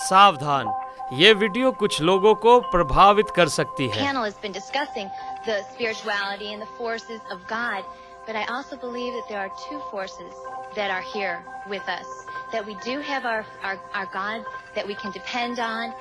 सावधान, ये वीडियो कुछ लोगों को प्रभावित कर सकती है। Panel has been discussing the spirituality and the forces of God, but I also believe that there are two forces that are here with us. That we do have our God that we can depend on,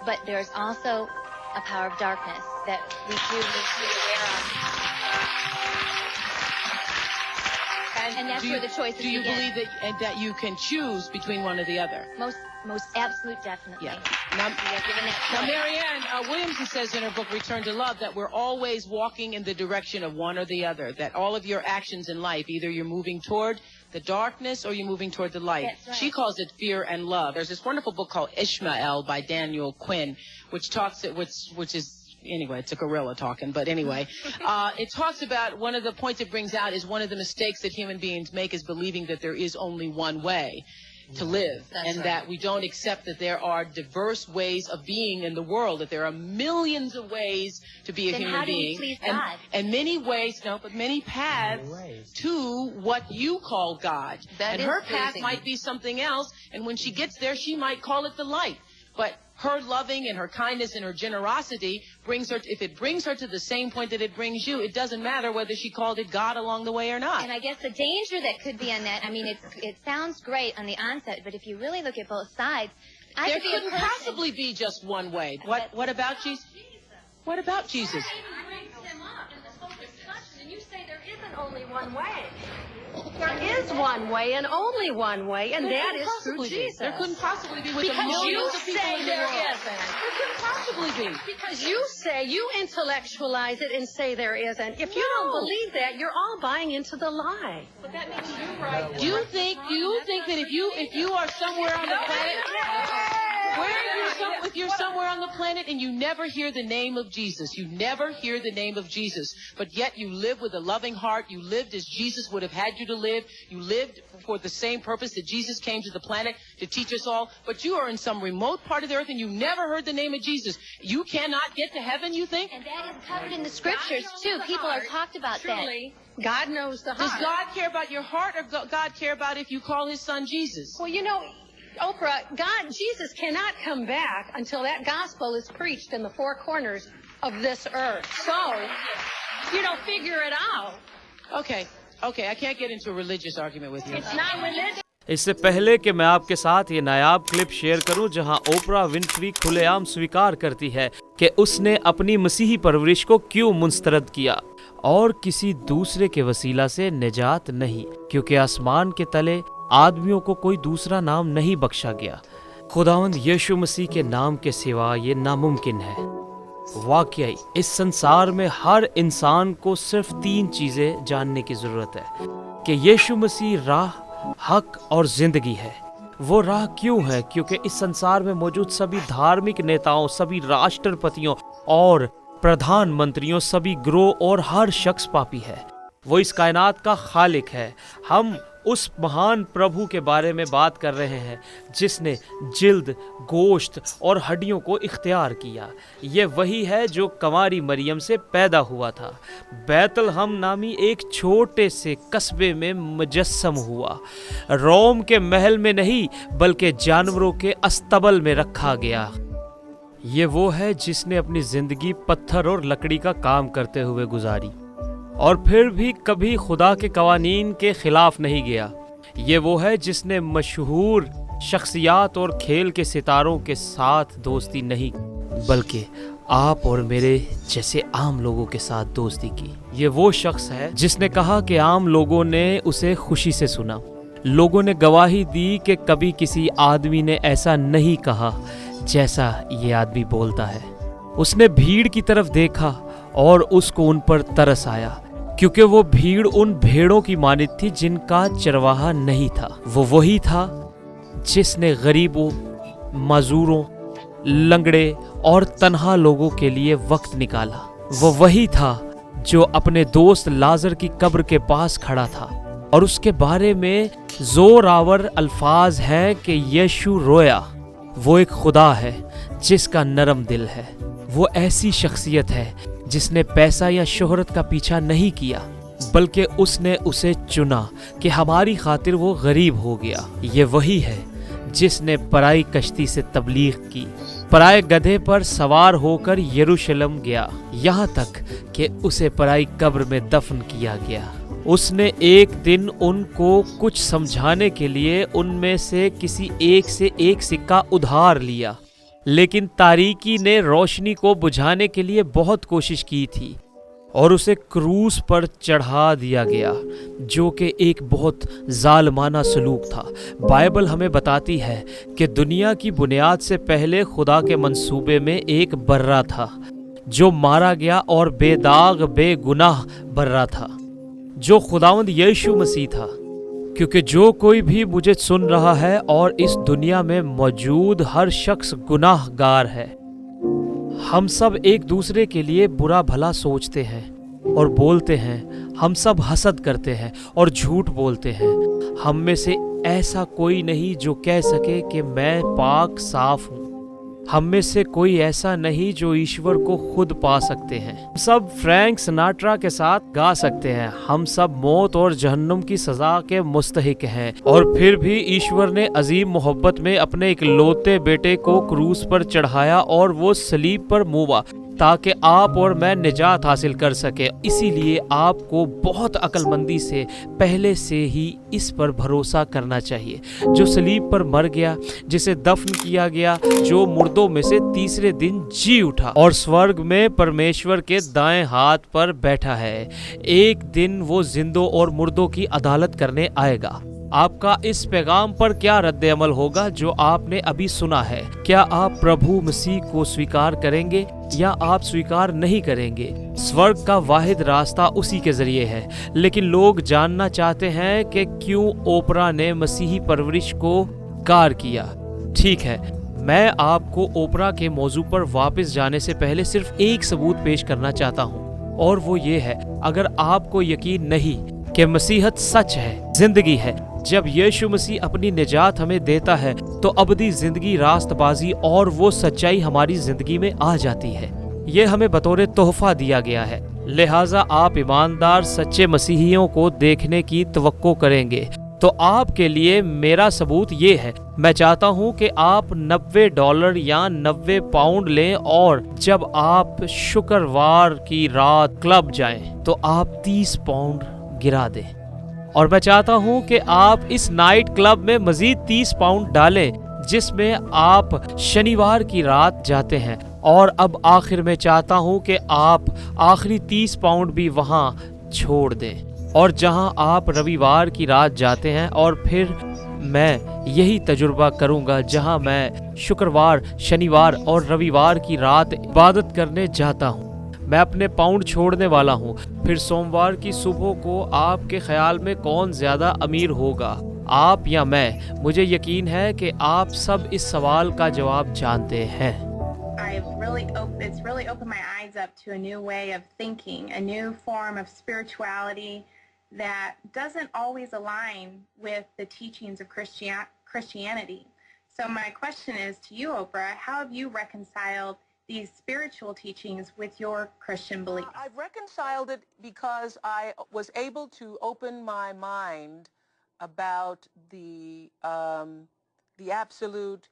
but there's also a power of darkness that we do need to be aware of. And that's where the choices begin. Do you believe that you can choose between one or the other? Most absolute, definitely. Yeah. Now, Marianne Williamson says in her book, Return to Love, that we're always walking in the direction of one or the other, that all of your actions in life, either you're moving toward the darkness or you're moving toward the light. That's right. She calls it fear and love. There's this wonderful book called Ishmael by Daniel Quinn, which is, anyway, it's a gorilla talking, but anyway, it talks about one of the points it brings out is one of the mistakes that human beings make is believing that there is only one way to live. That's and right. that we don't accept that there are diverse ways of being in the world, that there are millions of ways to be a Then human how do we being. please God? And many ways, but many paths to what you call God. That and is her path pleasing. might be something else, and when she gets there, she might call it the light. But her loving and her kindness and her generosity if it brings her to the same point that it brings you, it doesn't matter whether she called it God along the way or not. And I guess the danger that could be on that, I mean, it sounds great on the onset, but if you really look at both sides, There couldn't possibly be just one way. What about Jesus? What about Jesus? And you say there isn't only one way. There is one way and only one way, and that is through Jesus. There couldn't possibly be with the Because you millions of people say in the there world. isn't. There couldn't possibly be. Because you intellectualize it and say there isn't. If you don't believe that, you're all buying into the lie. But that makes you right. Do you think that if you are somewhere on the planet, if you're somewhere on the planet and you never hear the name of Jesus, you never hear the name of Jesus, but yet you live with a loving heart, you lived as Jesus would have had you to live, you lived for the same purpose that Jesus came to the planet to teach us all, but you are in some remote part of the earth and you never heard the name of Jesus. You cannot get to heaven, you think? And that is covered in the scriptures, too. People are talked about Truly, God knows the Does heart. God care about your heart or God care about if you call his son Jesus? Well, you know, Oprah, Jesus cannot come back until that gospel is preached in the four corners of this earth. So, figure it out. Okay, I can't get into a religious argument with you. It's not religion. इससे पहले कि मैं आपके साथ ये नायाब clip share करूं जहां ओपरा Winfrey खुलेआम स्वीकार करती है कि उसने अपनी मसीही परवरिश को क्यों मुस्तरद किया और किसी दूसरे के वसीला से निजात नहीं, क्योंकि आसमान के तले आदमियों को कोई दूसरा नाम नहीं बख्शा गया। खुदावंद यीशु मसीह के नाम के सिवा ये नामुमकिन है। वाकई इस संसार में हर इंसान को सिर्फ 3 चीजें जानने की जरूरत है कि यीशु मसीह राह, हक और जिंदगी है। वो राह क्यों है? क्योंकि इस संसार में मौजूद सभी धार्मिक नेताओं, सभी राष्ट्रपतियों और प्रधानमंत्रियों, सभी ग्रोह और हर शख्स पापी है। वो इस कायनात का खालिक है। हम उस महान प्रभु के बारे में बात कर रहे हैं जिसने जिल्द, गोश्त और हड्डियों को इख्तियार किया। ये वही है जो कंवारी मरियम से पैदा हुआ था, बैतलहम नामी एक छोटे से कस्बे में मुजस्सम हुआ, रोम के महल में नहीं बल्कि जानवरों के अस्तबल में रखा गया। ये वो है जिसने अपनी जिंदगी पत्थर और लकड़ी का काम करते हुए गुजारी और फिर भी कभी खुदा के कवानीन के खिलाफ नहीं गया। ये वो है जिसने मशहूर शख्सियात और खेल के सितारों के साथ दोस्ती नहीं बल्कि आप और मेरे जैसे आम लोगों के साथ दोस्ती की। ये वो शख्स है जिसने कहा कि आम लोगों ने उसे खुशी से सुना। लोगों ने गवाही दी कि कभी किसी आदमी ने ऐसा नहीं कहा जैसा ये आदमी बोलता है। उसने भीड़ की तरफ देखा और उसको उन पर तरस आया, क्योंकि वो भीड़ उन भेड़ों की मानित थी जिनका चरवाहा नहीं था। वो वही था जिसने गरीबों, मजदूरों, लंगड़े और तन्हा लोगों के लिए वक्त निकाला। वो वही था जो अपने दोस्त लाजर की कब्र के पास खड़ा था और उसके बारे में जोरावर अल्फाज हैं कि यीशु रोया। वो एक खुदा है जिसका नरम दिल है। वो ऐसी शख्सियत है जिसने पैसा या शोहरत का पीछा नहीं किया, बल्कि उसने उसे चुना कि हमारी खातिर वो गरीब हो गया। ये वही है जिसने पराई कश्ती से तबलीग की, पराए गधे पर सवार होकर यरूशलेम गया, यहाँ तक कि उसे पराई कब्र में दफन किया गया। उसने एक दिन उनको कुछ समझाने के लिए उनमें से किसी एक से एक सिक्का उधार लिया, लेकिन तारीकी ने रोशनी को बुझाने के लिए बहुत कोशिश की थी और उसे क्रूस पर चढ़ा दिया गया, जो कि एक बहुत जालमाना सलूक था। बाइबल हमें बताती है कि दुनिया की बुनियाद से पहले खुदा के मंसूबे में एक बर्रा था जो मारा गया और बेदाग बेगुनाह बर्रा था, जो खुदावंद यीशु मसीह था। क्योंकि जो कोई भी मुझे सुन रहा है और इस दुनिया में मौजूद हर शख्स गुनाहगार है। हम सब एक दूसरे के लिए बुरा भला सोचते हैं और बोलते हैं, हम सब हसद करते हैं और झूठ बोलते हैं। हम में से ऐसा कोई नहीं जो कह सके कि मैं पाक साफ हूँ। हम में से कोई ऐसा नहीं जो ईश्वर को खुद पा सकते हैं। हम सब फ्रैंक सिनाट्रा के साथ गा सकते हैं, हम सब मौत और जहन्नुम की सजा के मुस्तहिक हैं, और फिर भी ईश्वर ने अजीम मोहब्बत में अपने इकलौते बेटे को क्रूस पर चढ़ाया और वो सलीब पर मुआ ताकि आप और मैं निजात हासिल कर सके। इसीलिए आपको बहुत अक्लमंदी से पहले से ही इस पर भरोसा करना चाहिए, जो सलीब पर मर गया, जिसे दफन किया गया, जो मुर्दों में से तीसरे दिन जी उठा और स्वर्ग में परमेश्वर के दाएं हाथ पर बैठा है। एक दिन वो जिंदों और मुर्दों की अदालत करने आएगा। आपका इस पैगाम पर क्या रद्द अमल होगा जो आपने अभी सुना है? क्या आप प्रभु मसीह को स्वीकार करेंगे या आप स्वीकार नहीं करेंगे? स्वर्ग का वाहिद रास्ता उसी के जरिए है, लेकिन लोग जानना चाहते हैं कि क्यों ओपरा ने मसीही परवरिश को कार किया। ठीक है, मैं आपको ओपरा के मौजू पर वापस जाने से पहले सिर्फ एक सबूत पेश करना चाहता हूँ, और वो ये है, अगर आपको यकीन नहीं कि मसीहत सच है, जिंदगी है, जब यीशु मसीह अपनी निजात हमें देता है तो अबदी जिंदगी, रास्तबाजी और वो सच्चाई हमारी जिंदगी में आ जाती है। ये हमें बतौर तोहफा दिया गया है। लिहाजा आप ईमानदार सच्चे मसीहियों को देखने की तवक्को करेंगे। तो आपके लिए मेरा सबूत ये है, मैं चाहता हूँ कि आप $90 या 90 पाउंड लें और जब आप शुक्रवार की रात क्लब जाएं तो आप 30 पाउंड गिरा दें। और मैं चाहता हूं कि आप इस नाइट क्लब में मजीद 30 पाउंड डालें जिसमें आप शनिवार की रात जाते हैं। और अब आखिर में चाहता हूं कि आप आखिरी 30 पाउंड भी वहां छोड़ दें, और जहां आप रविवार की रात जाते हैं, और फिर मैं यही तजुर्बा करूंगा जहां मैं शुक्रवार, शनिवार और रविवार की रात इबादत करने जाता हूं। मैं अपने पाउंड छोड़ने वाला हूँ। फिर सोमवार की सुबह को आपके ख्याल में कौन ज्यादा अमीर होगा, आप या मैं? मुझे यकीन है कि आप सब इस सवाल का जवाब जानते हैं। It's really opened my eyes up to a new way of thinking, a new form of spirituality that doesn't always align with the teachings of Christianity. So my question is to you, Oprah, how have you reconciled these spiritual teachings with your Christian beliefs? I've reconciled it because I was able to open my mind about the absolute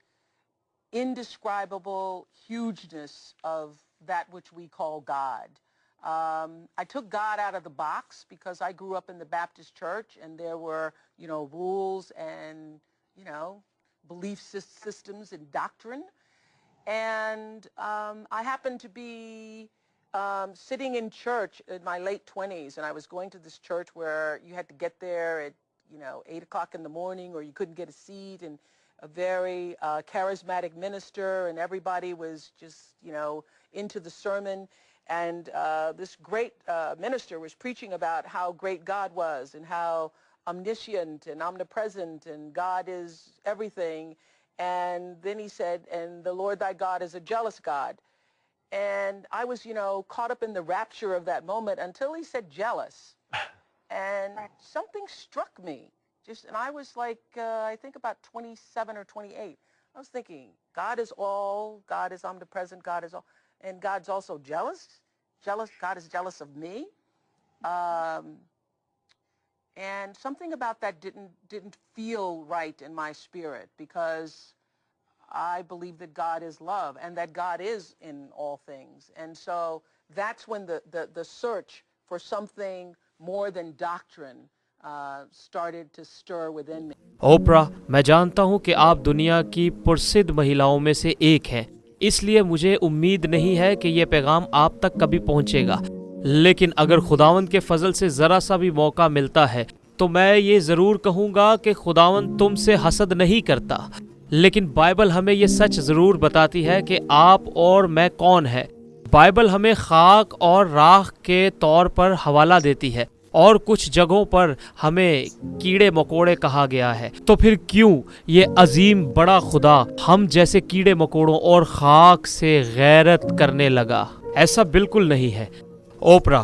indescribable hugeness of that which we call God. I took God out of the box because I grew up in the Baptist church, and there were, rules and, belief systems and doctrine. And I happened to be sitting in church in my late 20s, and I was going to this church where you had to get there at, 8 o'clock in the morning, or you couldn't get a seat, and a very charismatic minister, and everybody was just, into the sermon. And this great minister was preaching about how great God was and how omniscient and omnipresent, and God is everything. And then he said, and the Lord thy God is a jealous God. And I was, caught up in the rapture of that moment until he said jealous. And something struck me. And I was like, I think about 27 or 28. I was thinking, God is all, God is omnipresent, God is all, and God's also jealous. God is jealous of me. And something about that didn't feel right in my spirit, because I believe that God is love and that God is in all things. And so that's when the search for something more than doctrine started to stir within me. ओपरा, मैं जानता हूँ कि आप दुनिया की प्रसिद्ध महिलाओं में से एक हैं, इसलिए मुझे उम्मीद नहीं है कि ये पैगाम आप तक कभी पहुँचेगा, लेकिन अगर खुदावंद के फजल से ज़रा सा भी मौका मिलता है तो मैं ये ज़रूर कहूँगा कि खुदावंद तुमसे हसद नहीं करता, लेकिन बाइबल हमें ये सच ज़रूर बताती है कि आप और मैं कौन है। बाइबल हमें खाक और राख के तौर पर हवाला देती है और कुछ जगहों पर हमें कीड़े मकोड़े कहा गया है। तो फिर क्यों ये अजीम बड़ा खुदा हम जैसे कीड़े मकोड़ों और खाक से गैरत करने लगा? ऐसा बिल्कुल नहीं है ओपरा।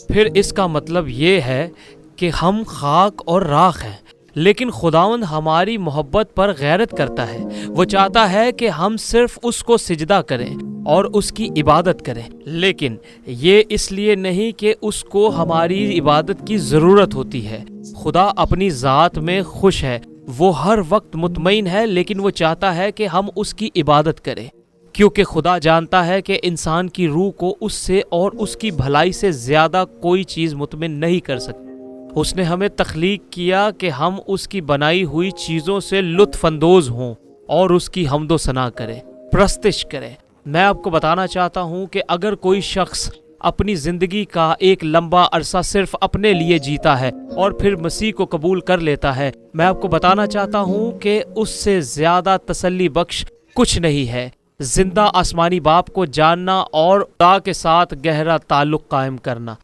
फिर इसका मतलब ये है कि हम खाक और राख हैं, लेकिन खुदावंद हमारी मोहब्बत पर गैरत करता है। वो चाहता है कि हम सिर्फ उसको सिजदा करें और उसकी इबादत करें, लेकिन ये इसलिए नहीं कि उसको हमारी इबादत की ज़रूरत होती है। खुदा अपनी ज़ात में खुश है, वो हर वक्त मुतमईन है, लेकिन वो चाहता है कि हम उसकी इबादत करें, क्योंकि खुदा जानता है कि इंसान की रूह को उससे और उसकी भलाई से ज़्यादा कोई चीज़ मुतमिन नहीं कर सकती। उसने हमें तख्लीक किया कि हम उसकी बनाई हुई चीज़ों से लुत्फ़ अंदोज़ हों और उसकी हम्दो सना करें, प्रस्तिश करें। मैं आपको बताना चाहता हूँ कि अगर कोई शख्स अपनी ज़िंदगी का एक लंबा अरसा सिर्फ अपने लिए जीता है और फिर मसीह को कबूल कर लेता है, मैं आपको बताना चाहता हूँ कि उससे ज़्यादा तसल्ली बख्श कुछ नहीं है। जिंदा आसमानी बाप को जानना और खुदा के साथ गहरा ताल्लुक़ कायम करना।